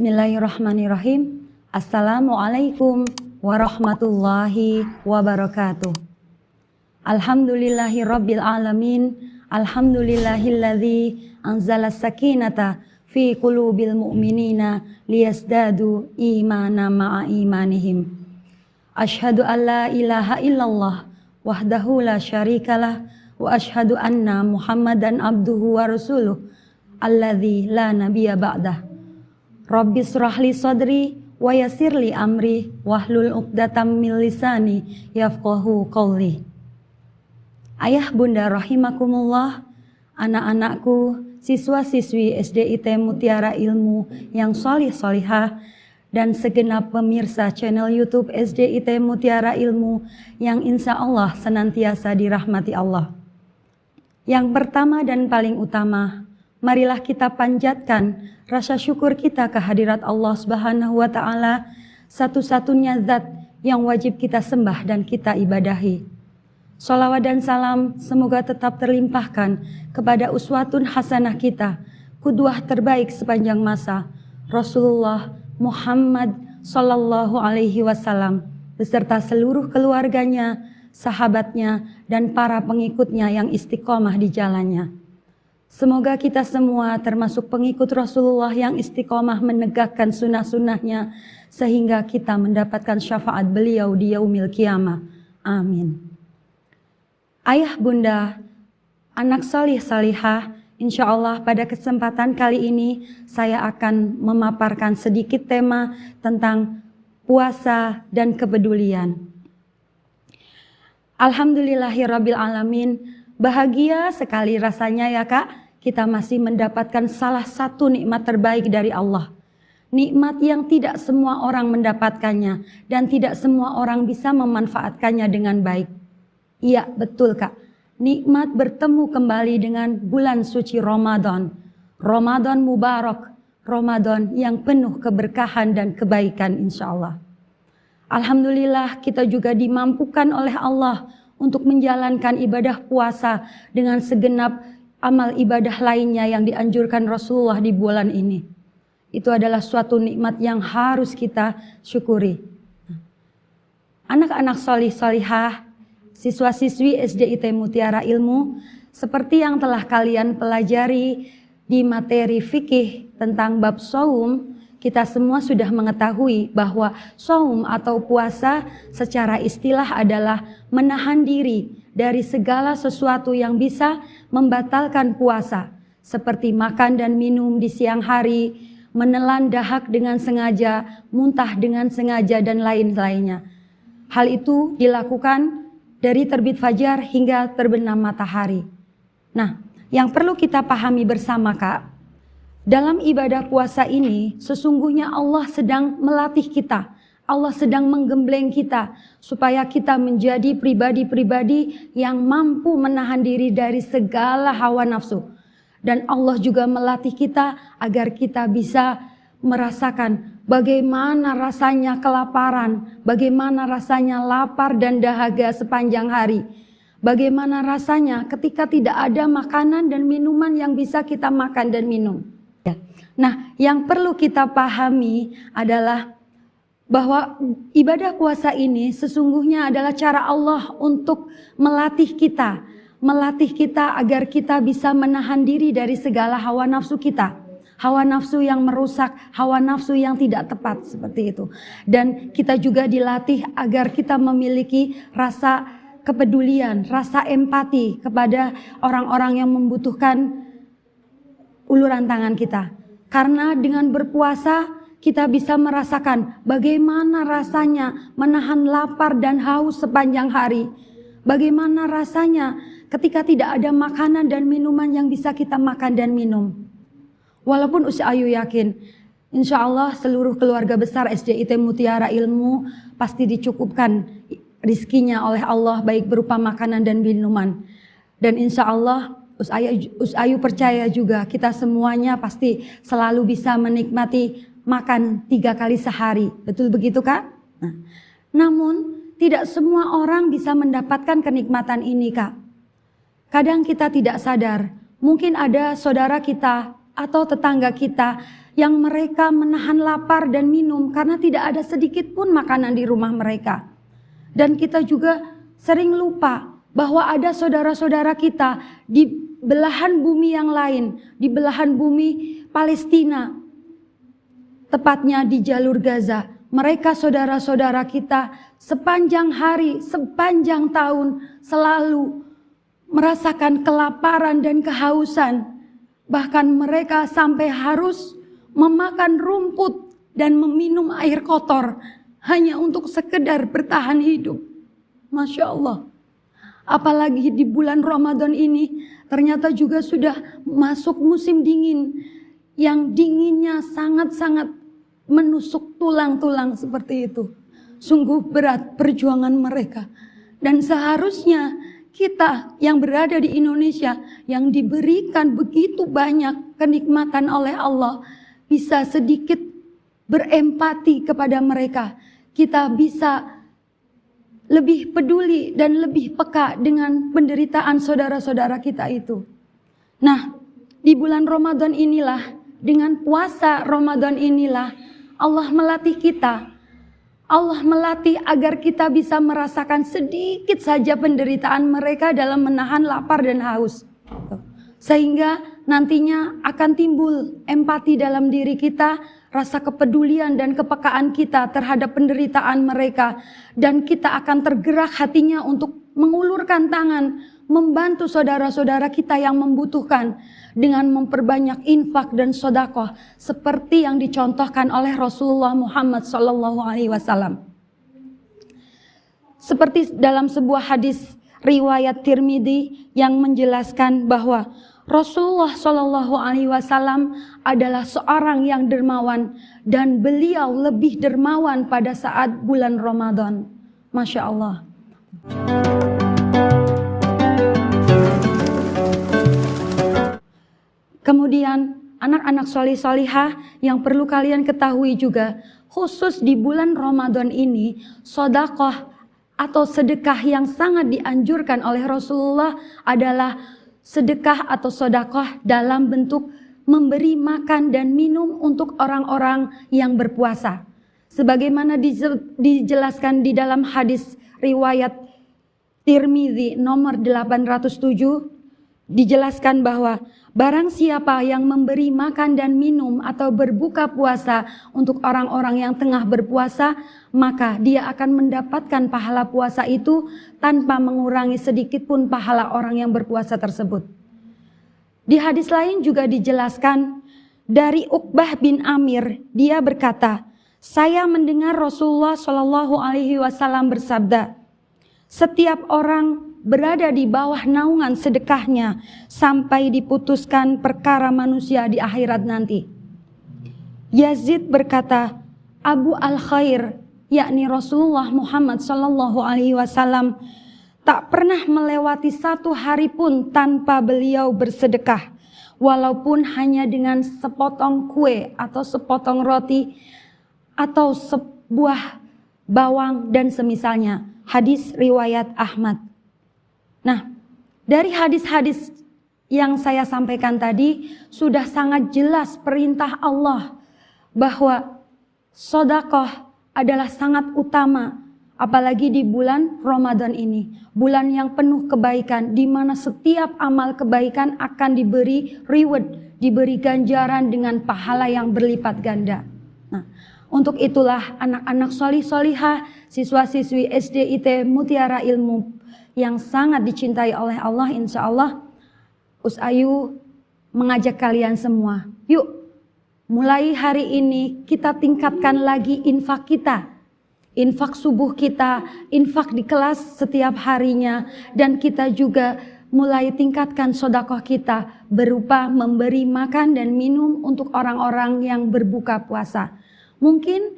Bismillahirrahmanirrahim. Assalamualaikum warahmatullahi wabarakatuh. Alhamdulillahi rabbil alamin. Alhamdulillahilladzi anzala sakinata fi qulubil mu'minina liyazdadu imana ma'a imanihim. Asyhadu an la ilaha illallah wahdahu la syarikalah wa asyhadu anna Muhammadan abduhu wa rasuluh alladzi la nabiyya ba'dah. Rabbis shrahli sadri wa yassirli amri wahlul 'uqdatam min lisani yafqahu qawli. Ayah bunda rahimakumullah, anak-anakku, siswa-siswi SDIT Mutiara Ilmu yang sholih-sholihah, dan segenap pemirsa channel YouTube SDIT Mutiara Ilmu yang insya Allah senantiasa dirahmati Allah. Yang pertama dan paling utama, marilah kita panjatkan rasa syukur kita kehadirat Allah Subhanahu wa Ta'ala, satu-satunya zat yang wajib kita sembah dan kita ibadahi. Sholawat dan salam semoga tetap terlimpahkan kepada uswatun hasanah kita, qudwah terbaik sepanjang masa, Rasulullah Muhammad Sallallahu Alaihi Wasallam beserta seluruh keluarganya, sahabatnya, dan para pengikutnya yang istiqomah di jalannya. Semoga kita semua termasuk pengikut Rasulullah yang istiqomah menegakkan sunnah-sunnahnya sehingga kita mendapatkan syafaat beliau di yaumil qiyamah. Amin. Ayah bunda, anak salih salihah, insya Allah pada kesempatan kali ini saya akan memaparkan sedikit tema tentang puasa dan kepedulian. Alhamdulillahirabbil alamin. Bahagia sekali rasanya ya Kak, kita masih mendapatkan salah satu nikmat terbaik dari Allah. Nikmat yang tidak semua orang mendapatkannya dan tidak semua orang bisa memanfaatkannya dengan baik. Iya betul Kak, nikmat bertemu kembali dengan bulan suci Ramadan. Ramadan Mubarak, Ramadan yang penuh keberkahan dan kebaikan insya Allah. Alhamdulillah kita juga dimampukan oleh Allah untuk menjalankan ibadah puasa dengan segenap amal ibadah lainnya yang dianjurkan Rasulullah di bulan ini. Itu adalah suatu nikmat yang harus kita syukuri. Anak-anak sholih sholihah, siswa-siswi SDIT Mutiara Ilmu, seperti yang telah kalian pelajari di materi fikih tentang bab shaum, kita semua sudah mengetahui bahwa shaum atau puasa secara istilah adalah menahan diri dari segala sesuatu yang bisa membatalkan puasa, seperti makan dan minum di siang hari, menelan dahak dengan sengaja, muntah dengan sengaja, dan lain-lainnya. Hal itu dilakukan dari terbit fajar hingga terbenam matahari. Nah, yang perlu kita pahami bersama Kak, dalam ibadah puasa ini sesungguhnya Allah sedang melatih kita. Allah sedang menggembleng kita supaya kita menjadi pribadi-pribadi yang mampu menahan diri dari segala hawa nafsu. Dan Allah juga melatih kita agar kita bisa merasakan bagaimana rasanya kelaparan, bagaimana rasanya lapar dan dahaga sepanjang hari. Bagaimana rasanya ketika tidak ada makanan dan minuman yang bisa kita makan dan minum. Nah, yang perlu kita pahami adalah bahwa ibadah puasa ini sesungguhnya adalah cara Allah untuk melatih kita agar kita bisa menahan diri dari segala hawa nafsu kita. Hawa nafsu yang merusak, hawa nafsu yang tidak tepat seperti itu. Dan kita juga dilatih agar kita memiliki rasa kepedulian, rasa empati kepada orang-orang yang membutuhkan uluran tangan kita. Karena dengan berpuasa kita bisa merasakan bagaimana rasanya menahan lapar dan haus sepanjang hari. Bagaimana rasanya ketika tidak ada makanan dan minuman yang bisa kita makan dan minum. Walaupun Ayu yakin, insya Allah seluruh keluarga besar SDIT Mutiara Ilmu pasti dicukupkan rizkinya oleh Allah baik berupa makanan dan minuman. Dan insya Allah Ayu percaya juga kita semuanya pasti selalu bisa menikmati makan 3 kali sehari. Betul begitu Kak? Nah, namun tidak semua orang bisa mendapatkan kenikmatan ini Kak. Kadang kita tidak sadar, mungkin ada saudara kita atau tetangga kita yang mereka menahan lapar dan minum karena tidak ada sedikit pun makanan di rumah mereka. Dan kita juga sering lupa bahwa ada saudara-saudara kita di belahan bumi yang lain, di belahan bumi Palestina, tepatnya di jalur Gaza. Mereka saudara-saudara kita sepanjang hari, sepanjang tahun selalu merasakan kelaparan dan kehausan. Bahkan mereka sampai harus memakan rumput dan meminum air kotor hanya untuk sekedar bertahan hidup. Masya Allah. Apalagi di bulan Ramadan ini ternyata juga sudah masuk musim dingin, yang dinginnya sangat-sangat menusuk tulang-tulang seperti itu. Sungguh berat perjuangan mereka. Dan seharusnya kita yang berada di Indonesia, yang diberikan begitu banyak kenikmatan oleh Allah, bisa sedikit berempati kepada mereka. Kita bisa lebih peduli dan lebih peka dengan penderitaan saudara-saudara kita itu. Nah, di bulan Ramadan inilah, dengan puasa Ramadan inilah, Allah melatih kita. Allah melatih agar kita bisa merasakan sedikit saja penderitaan mereka dalam menahan lapar dan haus. Sehingga nantinya akan timbul empati dalam diri kita, rasa kepedulian dan kepekaan kita terhadap penderitaan mereka. Dan kita akan tergerak hatinya untuk mengulurkan tangan, membantu saudara-saudara kita yang membutuhkan dengan memperbanyak infak dan sedekah seperti yang dicontohkan oleh Rasulullah Muhammad SAW. Seperti dalam sebuah hadis riwayat Tirmidzi yang menjelaskan bahwa Rasulullah SAW adalah seorang yang dermawan dan beliau lebih dermawan pada saat bulan Ramadan. Masya Allah. Kemudian anak-anak solih-solihah yang perlu kalian ketahui juga, khusus di bulan Ramadan ini, sedekah atau sedekah yang sangat dianjurkan oleh Rasulullah adalah sedekah atau sedekah dalam bentuk memberi makan dan minum untuk orang-orang yang berpuasa. Sebagaimana dijelaskan di dalam hadis riwayat Tirmidzi nomor 807, dijelaskan bahwa barang siapa yang memberi makan dan minum atau berbuka puasa untuk orang-orang yang tengah berpuasa, maka dia akan mendapatkan pahala puasa itu tanpa mengurangi sedikit pun pahala orang yang berpuasa tersebut. Di hadis lain juga dijelaskan dari Uqbah bin Amir, dia berkata, saya mendengar Rasulullah SAW bersabda, setiap orang berada di bawah naungan sedekahnya sampai diputuskan perkara manusia di akhirat nanti. Yazid berkata, Abu al-Khair, yakni Rasulullah Muhammad SAW, tak pernah melewati satu hari pun tanpa beliau bersedekah, walaupun hanya dengan sepotong kue atau sepotong roti atau sebuah bawang dan semisalnya. Hadis riwayat Ahmad. Nah, dari hadis-hadis yang saya sampaikan tadi sudah sangat jelas perintah Allah bahwa sedekah adalah sangat utama, apalagi di bulan Ramadan ini, bulan yang penuh kebaikan, di mana setiap amal kebaikan akan diberi reward, diberi ganjaran dengan pahala yang berlipat ganda. Nah, untuk itulah anak-anak solih-solihah, siswa-siswi SDIT Mutiara Ilmu yang sangat dicintai oleh Allah, insya Allah Usayu mengajak kalian semua, yuk mulai hari ini kita tingkatkan lagi infak kita, infak subuh kita, infak di kelas setiap harinya, dan kita juga mulai tingkatkan sedekah kita berupa memberi makan dan minum untuk orang-orang yang berbuka puasa. Mungkin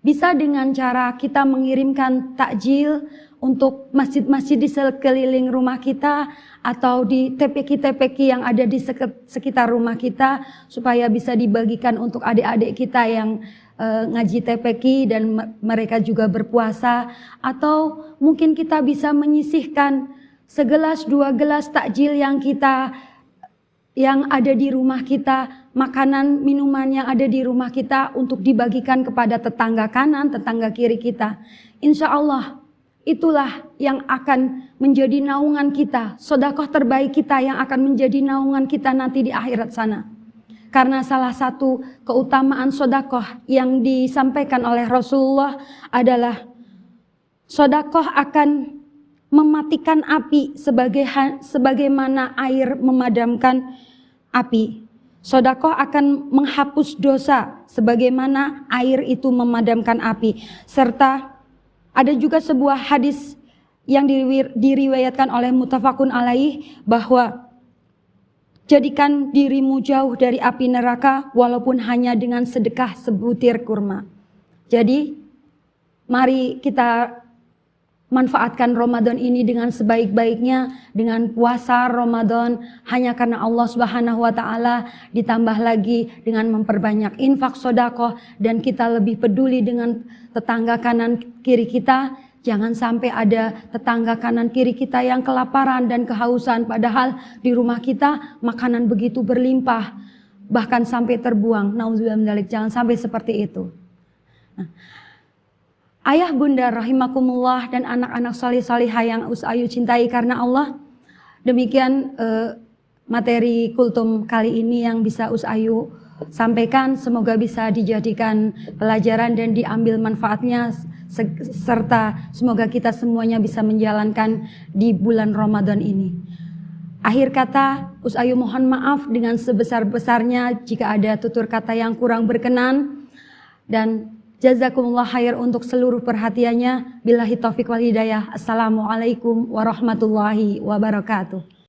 bisa dengan cara kita mengirimkan takjil untuk masjid-masjid di sekeliling rumah kita atau di TPQ-TPQ yang ada di sekitar rumah kita supaya bisa dibagikan untuk adik-adik kita yang ngaji TPQ dan mereka juga berpuasa. Atau mungkin kita bisa menyisihkan segelas dua gelas takjil yang kita yang ada di rumah kita, makanan, minuman yang ada di rumah kita untuk dibagikan kepada tetangga kanan, tetangga kiri kita. Insya Allah itulah yang akan menjadi naungan kita, sedekah terbaik kita yang akan menjadi naungan kita nanti di akhirat sana. Karena salah satu keutamaan sedekah yang disampaikan oleh Rasulullah adalah sedekah akan mematikan api sebagaimana air memadamkan api. Sedekah akan menghapus dosa sebagaimana air itu memadamkan api. Serta ada juga sebuah hadis yang diriwayatkan oleh muttafaqun alaih bahwa jadikan dirimu jauh dari api neraka walaupun hanya dengan sedekah sebutir kurma. Jadi mari kita manfaatkan Ramadan ini dengan sebaik-baiknya, dengan puasa Ramadan hanya karena Allah Subhanahu wa taala, ditambah lagi dengan memperbanyak infak sedekah, dan kita lebih peduli dengan tetangga kanan kiri kita. Jangan sampai ada tetangga kanan kiri kita yang kelaparan dan kehausan, padahal di rumah kita makanan begitu berlimpah, bahkan sampai terbuang. Nauzubillah min dzalik, jangan sampai seperti itu. Nah, ayah bunda rahimakumullah dan anak-anak salih-salihah yang Ayu cintai karena Allah. Demikian materi kultum kali ini yang bisa Ayu sampaikan. Semoga bisa dijadikan pelajaran dan diambil manfaatnya, serta semoga kita semuanya bisa menjalankan di bulan Ramadan ini. Akhir kata, Ayu mohon maaf dengan sebesar-besarnya jika ada tutur kata yang kurang berkenan, dan jazakumullah khair untuk seluruh perhatiannya. Billahi taufiq wal hidayah. Assalamualaikum warahmatullahi wabarakatuh.